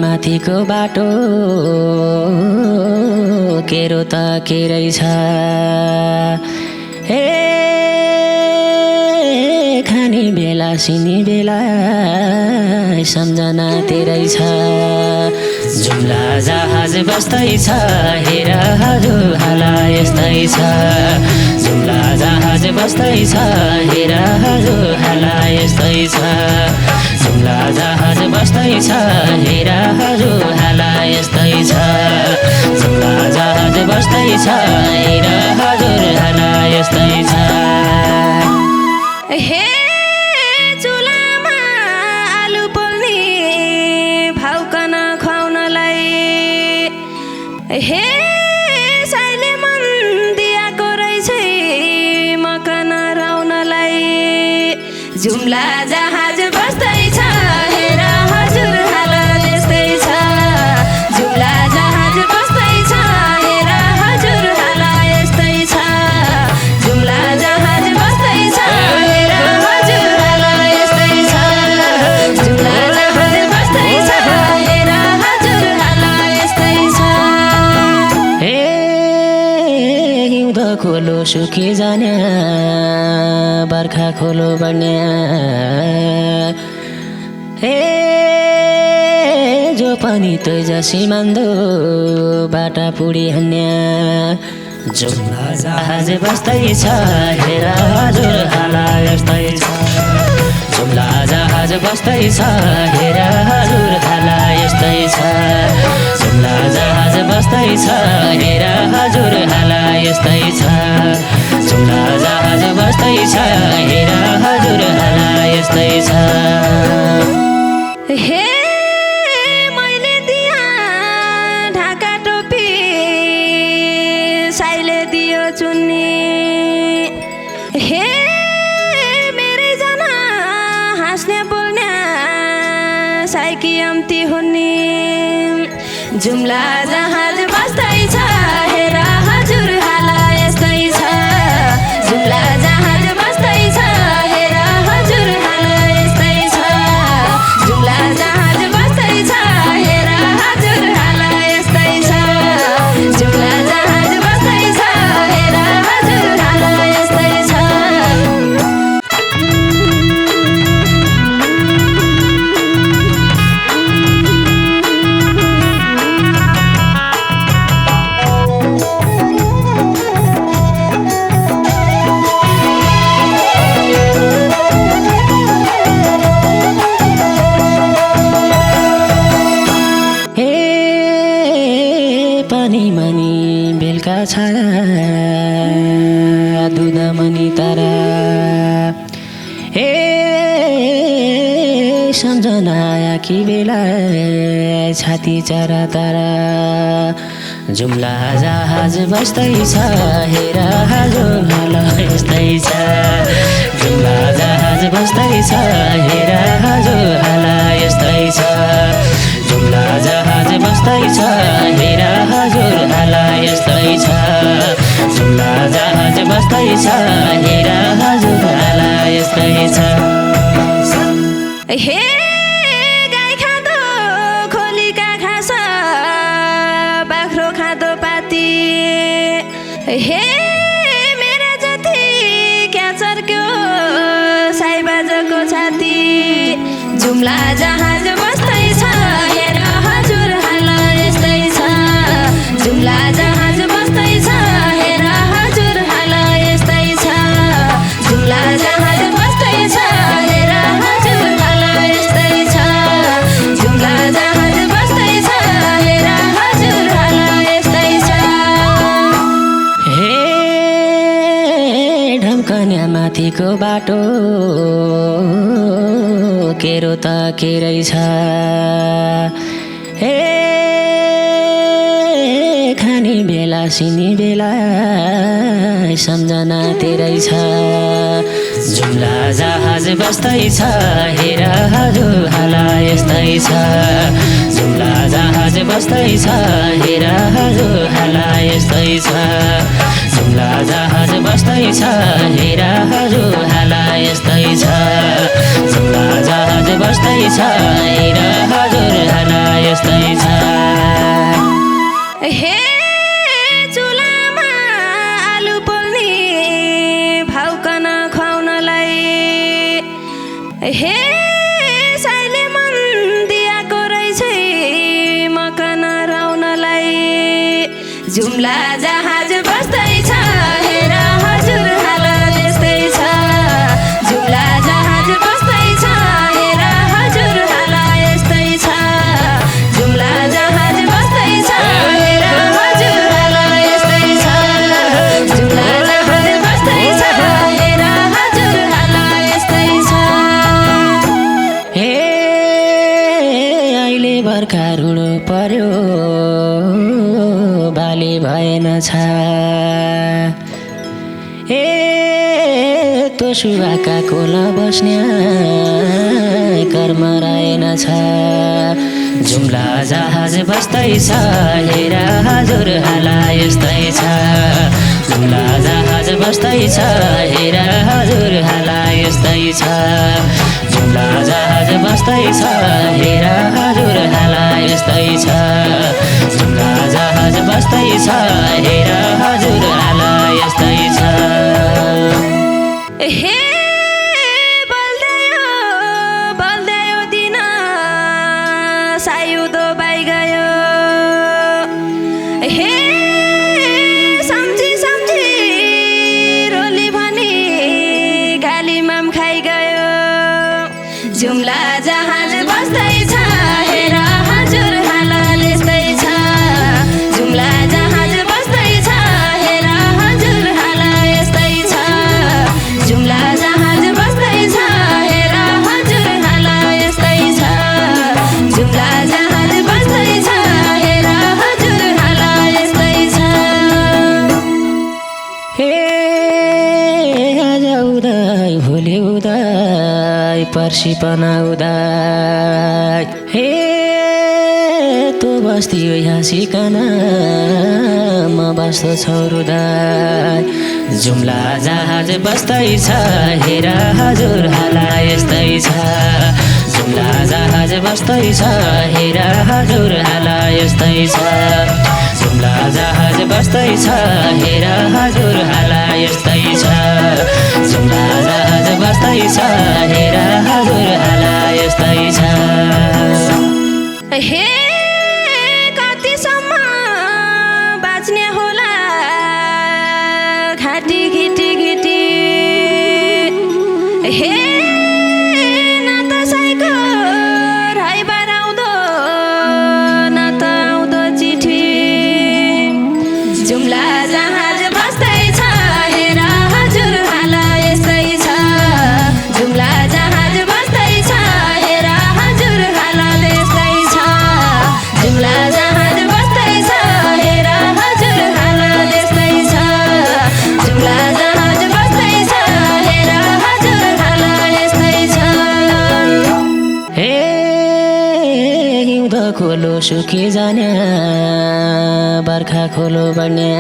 माथिको बाटो केरो त केरै छ। हे खाने बेला सिनी बेला सम्झना तेरै छ। जुम्ला जहाज बस्दैछ हेर हजुरहाला यस्तै छ। जुम्ला जहाज बस्दैछ हेर हजुरहाला यस्तै छ। जुम्ला जहाज बस्दैछ हेर हजुरहाला यस्तै छ। जुम्ला जहाज बस्दैछ हेर हजुरहाला यस्तै छ। हे चुलामा आलु पोल्ने भाउकन खुवाउनलाई, हे साइले मन दिएको रहेछ मकन राउनलाई। जुम्ला जहाज बस्दैछ हेर हजुरहाला यस्तै छ। जुम्ला जहाज बस्दैछ हेर हजुरहाला यस्तै छ। जुम्ला जहाज बस्दैछ हेर हजुरहाला यस्तै छ। जुम्ला जहाज बस्दैछ हेर हजुरहाला यस्तै छ। हे हिउँद खोलो सुकी जाने बर्खा खोलो बन्या। हे जो पनि तैजा सिमान्दो बाटा पुडी हन्या। जुम्ला जहाज बस्दैछ हेर हजुरहाला यस्तै छ। जुम्ला जहाज बस्दैछ हेर हजुरहाला यस्तै छ। जुम्ला जहाज बस्दैछ हेर हजुरहाला यस्तै छ। जुम्ला जहाज बस्दैछ हेर हजुरहाला यस्तै छ। हे मैले दिया ढाका टोपी साइले दियो चुन्नी। हे मेरै जना हाँस्ने बोल्ने साइकी अम्ती हुन्नी। जुम्ला जहाज बस्दैछ हेर हजुरहाला यस्तै छ। जुम्ला जहाज बस्दैछ हेर हजुरहाला यस्तै छ। जुम्ला जहाज बस्दैछ हेर हजुरहाला यस्तै छ। जुम्ला जहाज बस्दैछ हेर हजुरहाला यस्तै छ। पानी मनी बेलका छाडा दुध मनी तारा। हे सम्झना आकी बेला छाती चारा तारा। जुम्ला जहाज बस्दैछ हेर हजुरहाला यस्तै छ। जुम्ला जहाज बस्दैछ हेर हजुरहाला यस्तै छ। जुम्ला जहाज बस्दैछ हेर हजुरहाला यस्तै छ। जुम्ला जहाज बस्दैछ हेर हजुरहाला यस्तै छ। हे गाई खाँदो खोलीका घाँस बाख्रो खाँदो पाती। हे मेरा जति क्या चर्क्यो साइबाजको छाती। जुम्ला जहाज बस्दैछ हेर हजुरहाला यस्तै छ। जुम्ला जहाज बस्दैछ हेर हजुरहाला यस्तै छ। जुम्ला जहाज बस्दैछ हेर हजुरहाला यस्तै छ। जुम्ला जहाज बस्दैछ हेर हजुरहाला यस्तै छ। हे ढम्कन्या माथिको बाटो केरो त केरै छ। हे खाने बेला सिनी बेला सम्झना तेरै छ। जुम्ला जहाज बस्दैछ हेर हजुरहाला यस्तै छ। जुम्ला जहाज बस्दैछ हेर हजुरहाला यस्तै छ। जुम्ला जहाज बस्दैछ हेर हजुरहाला यस्तै छ। जुम्ला जहाज बस्दैछ हेर हजुरहाला यस्तै साइले मन दिएको रहेछ मकन राउनलाई जुम्ला जहाज बस्दैछ हेर हजुर हाल यस्तै छ जुम्ला जहाज बस्दैछ हेर हजुर हाल यस्तै छ जुम्ला जहाज बस्दैछ हेर हजुर हाल यस्तै छ जुम्ला जहाज बस्दैछ हेर हजुर हाल यस्तै छ हे अहिले बर्खा रुडो पर्यो बाली भएन छ ए तोसुवाका कोला बस्ने कर्म रहेन छ जुम्ला जहाज बस्दैछ हेर हजुर हाल यस्तै छ जुम्ला जहाज बस्दैछ हेर हजुर हाल यस्तै छ जुम्ला जहाज बस्दैछ हेर हजुर हाल यस्तै छ जुम्ला जहाज बस्दैछ हेर हजुर हाल यस्तै छ हे बल्दैयो दिन सायुदो बाइ गयो हे सम्झी रोली भनी गाली माम खाइ गयो जुम्ला जहाज बस्दैछ हेर हजुर हाल यस्तै छ जुम्ला जहाज बस्दैछ हेर हजुर हाल यस्तै छ जुम्ला जहाज बस्दैछ हेर हजुर हाल यस्तै छ जुम्ला जहाज बस्दैछ हेर हजुर हाल यस्तै छ हे आज उदाई भोलि उदाई पर्सि पनाउदाई हे तँ बस्दियो हाँसिकन म बस्दो छौरुदाई जुम्ला जहाज बस्दैछ हेर हजुर हाल यस्तै छ जुम्ला जहाज बस्दैछ हेर हजुर हाल यस्तै छ जुम्ला जहाज बस्दैछ हेर हजुर हाल यस्तै छ जुम्ला जहाज बस्दैछ हेर हजुर हाल यस्तै छ हे कतिसम्म बाँच्ने होला घाँटी घिटी हे न त साइको राइबार आउँदो न त आउँदो चिठी जुम्ला जहाज बस्दैछ हेर हजुर हाल यस्तै छ जुम्ला जहाज बस्दैछ हेर हजुर हाल यस्तै छ जुम्ला जहाज बस्दैछ हेर हजुर हाल यस्तै छ जुम्ला जहाज बस्दैछ हेर हजुर हाल यस्तै छ हे हिउँद खोलो सुकी जाने बर्खा खोलो बढ्ने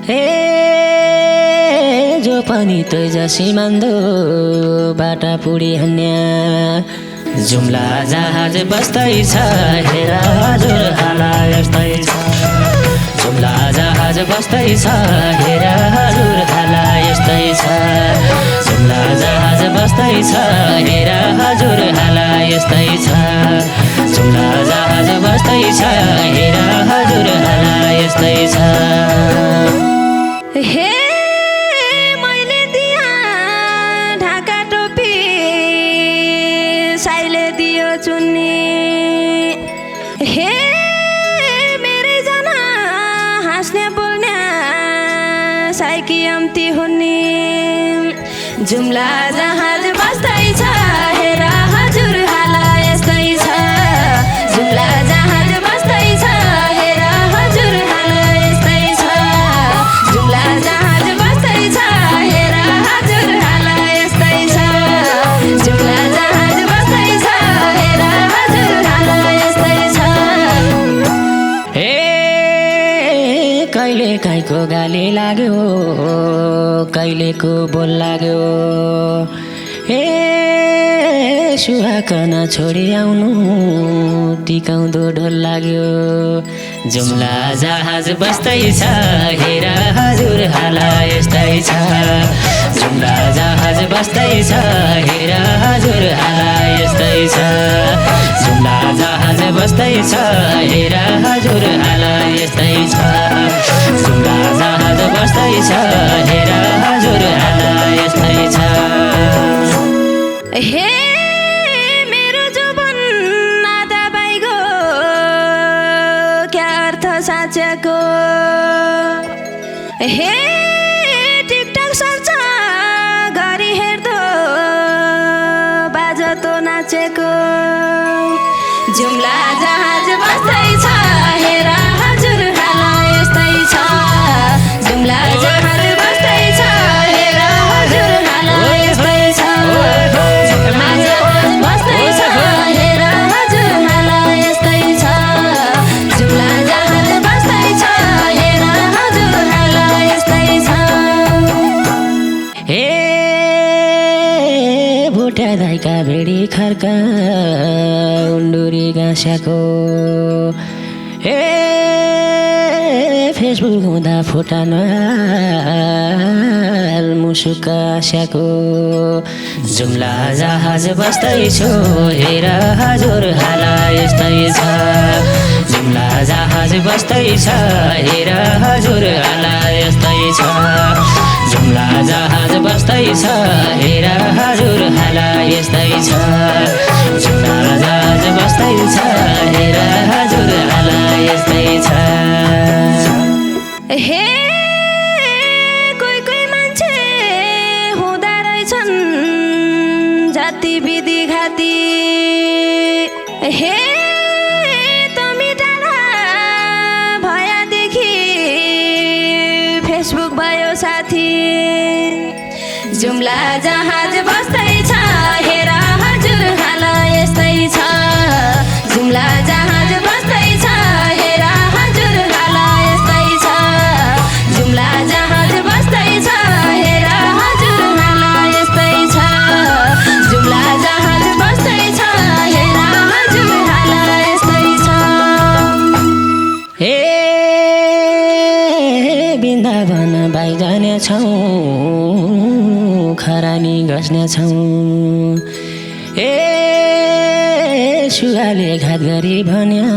हे जो पनि तैजसी मान्दो बाटा पुडी हान्ने जुम्ला जहाज बस्दैछ हेर हजुर हाल यस्तै छ जुम्ला जहाज बस्दैछ हेर हजुर हाल यस्तै छ जुम्ला जहाज बस्दैछ हेर हजुर हाल यस्तै छ जुम्ला जहाज बस्दैछ हेर हजुर हाल यस्तै छ हे मैले दिया ढाका टोपी साइले दियो चुन्नी हे मेरै जना हाँस्ने बोल्ने साइकी अम्ती हुन्नी जुम्ला जहाज बस्दैछ हेर हजुर हाल यस्तै छ जुम्ला जहाज बस्दैछ हेर हजुर हाल यस्तै छ जुम्ला जहाज बस्दैछ हेर हजुर हाल यस्तै छ जुम्ला जहाज बस्दैछ हेर हजुर हाल यस्तै छ हे कहिले काहीँको गाली लाग्यो कहिलेको बोल लाग्यो हे सुहाकन छोडी आउनु टिकाउँदो ढोल लाग्यो जुम्ला जहाज बस्दैछ हेर हजुर हाल यस्तै छ जुम्ला जहाज बस्दैछ हेर छ जुम्ला जहाज बस्दैछ हेर हजुर हाल यस्तै छ जुम्ला जहाज बस्दैछ हेर हजुर हाल यस्तै छ हे मेरो जुबन नाता बाइगो क्या अर्थ साँचेको हे टिकटक सर्च गरी हेर्दो बाजा त नाचेको जुम्ला जहाज बस्दैछ हेर हजुर हाल यस्तै छ जुम्ला जहाज बस्दैछ हेर हजुर हाल यस्तै छ जुम्ला जहाज बस्दैछ हेर हजुर हाल यस्तै छ जुम्ला जहाज बस्दैछ हेर हजुर हाल यस्तै छ हे भुटा दाइका भेडी खर्का उन्डुरी गाँस्याको हे फेसबुक हुँदा फोटा नहाल मुसुक आस्याको जुम्ला जहाज बस्दैछु हेर हजुर हाल यस्तै छ जुम्ला जहाज बस्दैछ हेर हजुर हाल यस्तै छ जुम्ला जहाज बस्दैछ हेर हजुर हाल यस्तै छ जुम्ला जहाज बस्दैछ हेर हजुर हाल यस्तै छ हे कोही कोही मान्छे हुँदा रहेछन् जाति विधि घाती हे तमी टाढा भएदेखि फेसबुक भयो साथी जुम्ला जहाज बस्दैछ हेर हजुर हाल यस्तै छ जुम्ला जहाज बस्दैछ हेर हजुर हाल यस्तै छ जुम्ला जहाज बस्दैछ हेर हजुर हाल यस्तै छ जुम्ला जहाज बस्दैछ हेर हजुर हाल यस्तै छ हे वृन्दावन बाई जानेछौँ खरानी गस्नेछौँ ए सुगाले घात गरी भन्या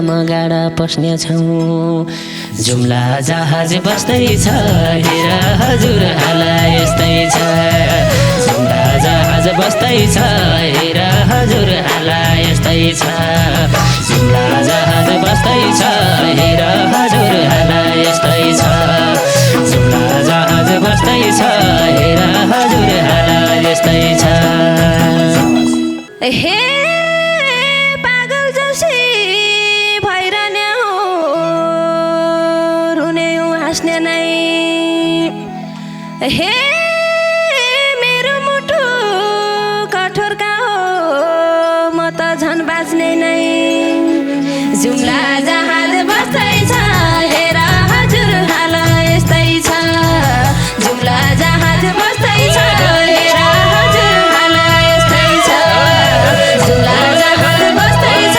मगाडा पस्नेछौँ जुम्ला जहाज बस्दैछ हेर हजुर हाल यस्तै छ जुम्ला जहाज बस्दैछ हेर हजुर हाल यस्तै छ जुम्ला जहाज बस्दैछ हेर हजुर हाल यस्तै छ जुम्ला जहाज बस्दैछ हेर हजुर हाल यस्तै छ हे पागल जसी भइरहने हो रुने हो हाँस्ने नै हे मेरो मुटु कठोर का हो म त झन् बाँच्ने नै जुम्ला जहाज बस्दैछ हेर हजुर हाल यस्तै छ जुम्ला जहाज बस्दैछ हेर हजुर हाल यस्तै छ जुम्ला जहाज बस्दैछ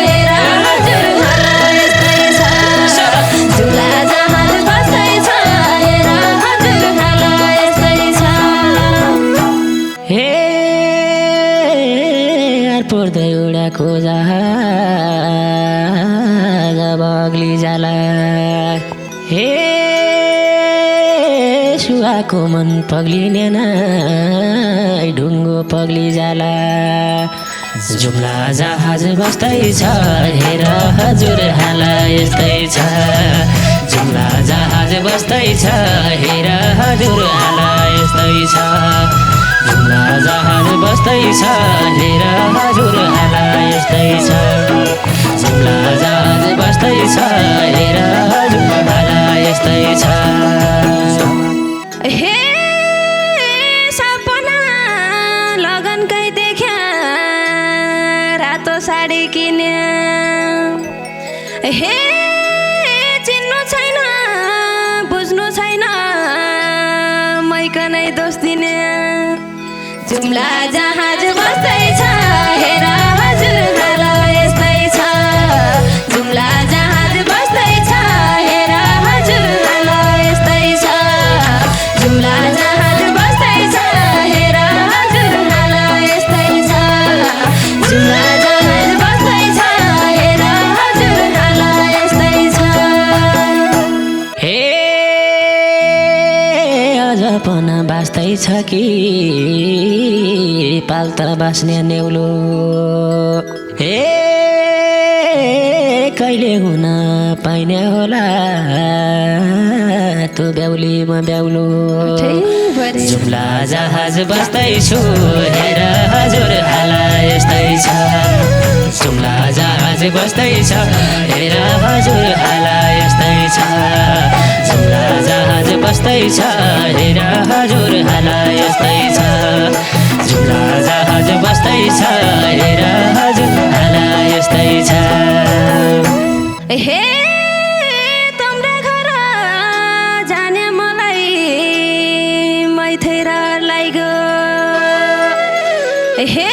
हेर हजुर हाल यस्तै छ जुम्ला जहाज बस्दैछ हेर हजुर हाल यस्तै छ हे पर्दै उडाको जहाज बग्ली जाला हे सुगाको मन पग्लिने नै ढुङ्गो पग्ली जाला जुम्ला जहाज बस्दैछ हेर हजुर हाल यस्तै छ जुम्ला जहाज बस्दैछ हेर हजुर हाल यस्तै छ जुम्ला जहाज बस्दैछ हेर हजुर हाल यस्तै छ जुम्ला जहाज बस्दैछ हेर हजुर हाल यस्तै छ हे सपना लगनकै देख्या रातो साडी किन्या हे चिन्नु छैन बुझ्नु छैन मैक नै दोष दिने जुम्ला जहाज बस्दैछ हेर हजुर हाल यस्तै छ जुम्ला जहाज बस्दैछ हेर हजुर हाल यस्तै छ जुम्ला जहाज बस्दैछ हेर हजुर हाल यस्तै छ छ कि पाल्ता बाँच्ने नेउलो ए कहिले हुन पाइने होला तँ ब्याउलीमा ब्याउलो जुम्ला जहाज बस्दैछु हेर हजुर हाला यस्तै छ जुम्ला जहाज बस्दैछ हेर हजुर हाला यस्तै छ जुम्ला जहाज बस्दैछ हेर हजुर हाला यस्तै छ जुम्ला जहाज बस्दैछ हेर हजुर हाला यस्तै छ हे तिम्रो घर जाने मलाई मैथेर लाग्यो हे